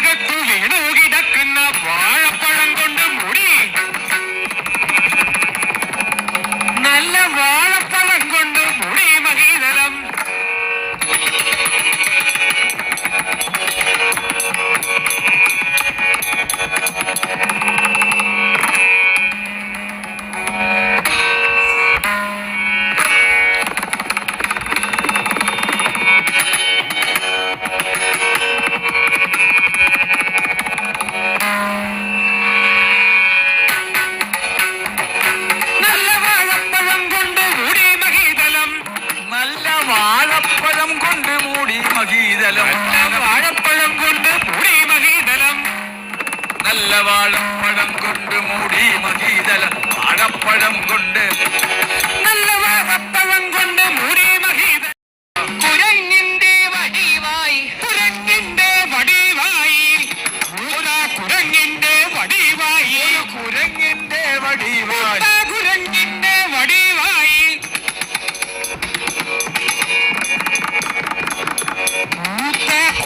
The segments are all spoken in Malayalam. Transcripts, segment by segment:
അകത്തു വീണു കിടക്കുന്ന വാഴപ്പഴം കൊണ്ട് മുടി, നല്ല വാഴപ്പഴം കൊണ്ട് മുടി മഹീതലം. വാഴപ്പഴം കൊണ്ട് മൂടി മഹീതലം, നല്ല വാഴപ്പഴം കൊണ്ട് മൂടി മഹീതലം, വാഴപ്പഴം കൊണ്ട് നല്ല വാഴപ്പഴം കൊണ്ട് മൂടി മഹീതലം. കുരങ്ങിന്റെ വടിവായി, കുരങ്ങിന്റെ വടിവായി, കുരങ്ങിന്റെ വടിവായി, കുരങ്ങിന്റെ വടിവായി, കുരങ്ങിന്റെ വടിവായി.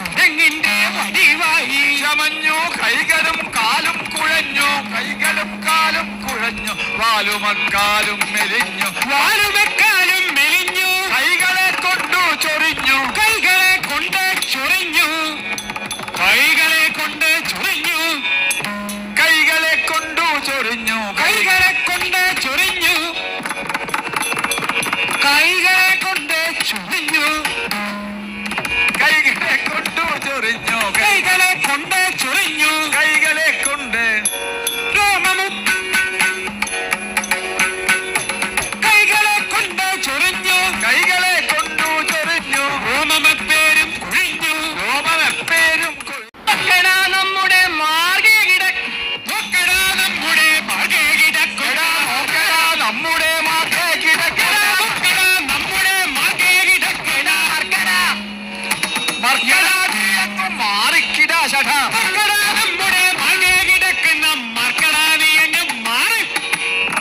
കുരങ്ങിന്റെ വടിവായി ചമഞ്ഞു, കൈകളും കാലും കുഴഞ്ഞു, കൈകളും കാലും കുഴഞ്ഞു, വാലുമക്കാലും മെലിഞ്ഞു, വാലുമക്കാലും മെലിഞ്ഞു. കൈകളെ കൊണ്ടു ചൊറിഞ്ഞു, കൈകളെ കൊണ്ട് ചൊറിഞ്ഞു, കൈകളെ കൊണ്ട് ചൊറിഞ്ഞു, കൈകളെ കൊണ്ടു ചൊറിഞ്ഞു, കൈകളെ കൊണ്ട് ചൊറിഞ്ഞു, കൈകളെ കൊണ്ട് ചൊറിഞ്ഞു, കൈകളെ കൊണ്ടു ചൊറിഞ്ഞു, കൈകളെ കൊണ്ട് ചൊറിഞ്ഞു, കൈകളെ കൊണ്ട് രോമമും, കൈകളെ കൊണ്ട് ചൊറിഞ്ഞു, കൈകളെ കൊണ്ടു ചൊറിഞ്ഞു, രോമമെപ്പേരും കുഴിഞ്ഞു, രോമമെപ്പേരും നോക്കടാ നമ്മുടെ മാർഗേ കിടക്ക, നോക്കടാ നമ്മുടെ മാർഗേ കിടക്കടാ, നോക്കടാ നമ്മുടെ മാർഗേ കിടക്കടാ, നോക്കടാ നമ്മുടെ മാർഗേ കിടക്കടാ, മർക്കടാ മർക്കടാ മാറിക്കിടാ ശഠ, മർക്കടാ നമ്മുടെ മാർഗേ കിടക്കുന്ന മർക്കടാ നീ അങ്ങ് മാറി,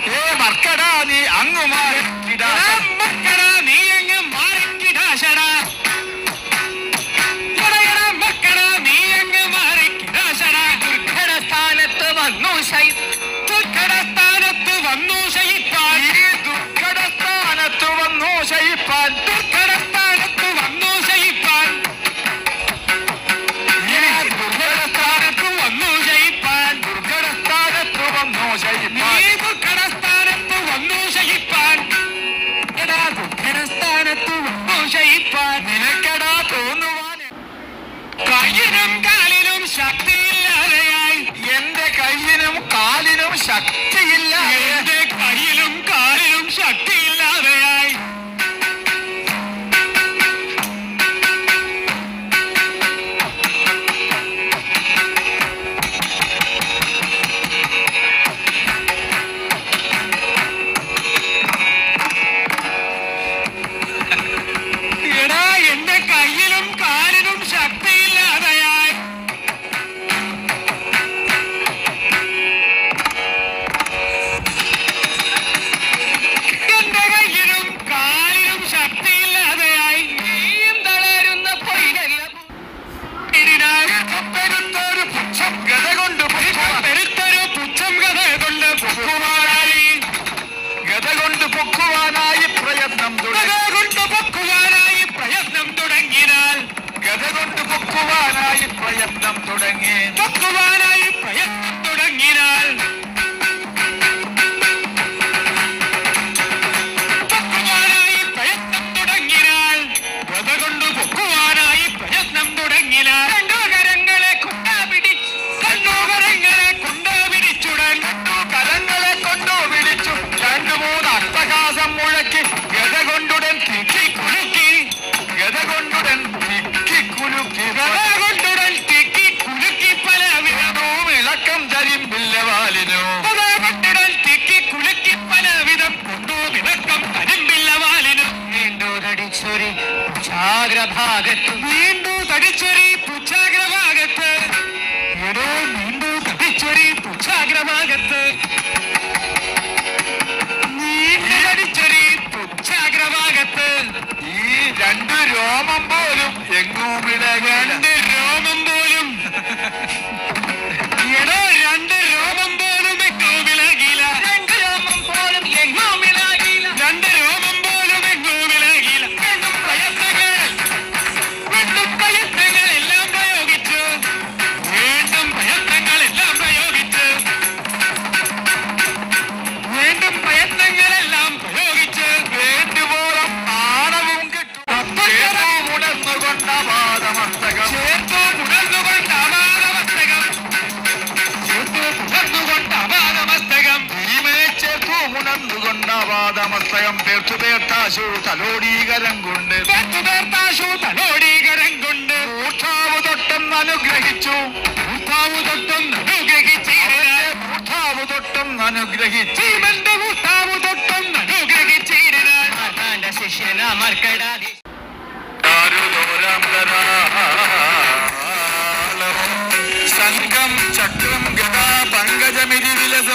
ഏ മർക്കടാ നീ അങ്ങ് മാറിക്കിടാ, മർക്കടാ നീ അങ്ങ് മാറിക്കിടാ ശട, മർക്കടാ നീ അങ്ങ് മാറിക്കിടാ ശട. ദുർഘടസ്ഥാനത്ത് വന്നു ദുർഘടസ്ഥാനത്ത് വന്നു ശയിപ്പാൻ, ദുർഘടസ്ഥാനത്ത് വന്നു ശയിപ്പാൻ, ദുർഘടസ്ഥാനത്ത് വന്നു ശയിപ്പാൻ, ദുർഘടസ്ഥാനത്ത് വന്നു ശയിപ്പാൻ, ദുർഘടസ്ഥാനത്ത് വന്നു ശയിപ്പാൻ, ദുർഘടസ്ഥാനത്ത് വന്നു ശയിപ്പാൻ, എടാ ദുർഘടസ്ഥാനത്ത് വന്നു ശയിപ്പാൻ. നിനക്കെടാ തോന്നുവാൻ കയ്യിനും കാലിനും ശക്തിയില്ലാതെയായി, എന്റെ കയ്യിനും കാലിനും ശക്തിയില്ല, എന്റെ കയ്യിലും കാലിനും ശക്തിയില്ലാതെയായി. എടാ എന്റെ കയ്യിലും കാലിനും ശക്തിയില്ലാതെയായി. എന്റെ കയ്യിലും കാലിനും ശക്തിയില്ലാതെയായി. നീയും തളരുന്ന പൊയ്കല്ല പെരുത്തൊരു പുച്ഛം ഗത കൊണ്ട്, പെരുത്തൊരു പുച്ഛം ഗത കൊണ്ട് പൊക്കുവാനായി, ഗത കൊണ്ട് പൊക്കുവാനായി പ്രയത്നം, ഗത കൊണ്ട് പൊക്കുവാനായി പ്രയത്നം തുടങ്ങിനാൽ, ഗത കൊണ്ട് പൊക്കുവാനായി പ്രയത്നം തുടങ്ങി, പൊക്കുവാനായി പ്രയത്നം തുടങ്ങിനാൽ, പൊക്കുവാനായി പ്രയത്നം തുടങ്ങിനാൽ, ഗത കൊണ്ട് പൊക്കുവാനായി പ്രയത്നം തുടങ്ങിനാൽ, രണ്ടു കരങ്ങളെ കൊണ്ടാ പിടിച്ചു, രണ്ടു കരങ്ങളെ കൊണ്ടാ പിടിച്ചുടൻ, രണ്ടു കരങ്ങളെ കൊണ്ടു പിടിച്ചു, രണ്ടു മൂന്ന് അട്ടഹാസം മുഴക്കി, ഗത കൊണ്ടുടൻ തിക്കി കുലുക്കി, ഗത കൊണ്ടുടൻ തിക്കി കുലുക്കി, ഗത കൊണ്ടുടൻ തിക്കി കുലുക്കി, പല വിധവും ഇളക്കം തരിമ്പില്ല വാലിനു, ഗത കൊണ്ടുടൻ തിക്കി കുലുക്കി, പല വിധം കൊണ്ടു ഇളക്കം തരിമ്പില്ല വാലിനു. വീണ്ടു തടിച്ചൊരി പുച്ഛാഗ്രഭാഗത്ത്, വീണ്ടു തടിച്ചൊരി പുച്ഛാഗ്രഭാഗത്ത്, എടോ വീണ്ടു തടിച്ചൊരി പുച്ഛാഗ്രഭാഗത്ത്, നീണ്ടടിച്ചൊരി പുച്ഛാഗ്രഭാഗത്ത്, ഈ രണ്ട് രോമം പോലും എങ്ങും ഇടകണ്ട്, രോമം പോലും തെക്കുതേർത്താശു തലോടീകരം കൊണ്ട് തെക്കുതേർത്താശു തലോടീകരം കൊണ്ട് മൂർധാവ് തൊട്ടെന്ന് അനുഗ്രഹിച്ചു മൂർധാവ് തൊട്ടൊന്ന് അനുഗ്രഹിച്ചിരുന്ന മൂർധാവ് തൊട്ടെന്ന് അനുഗ്രഹിച്ചു ജീവന്റെ മൂർധാവ് തൊട്ടൊന്ന് അനുഗ്രഹിച്ചിരുന്ന മാതാന്റെ ശിഷ്യനാമർക്കടാതി സംഘം ചക്രം ഗദാ പങ്കജമിതി വിലസ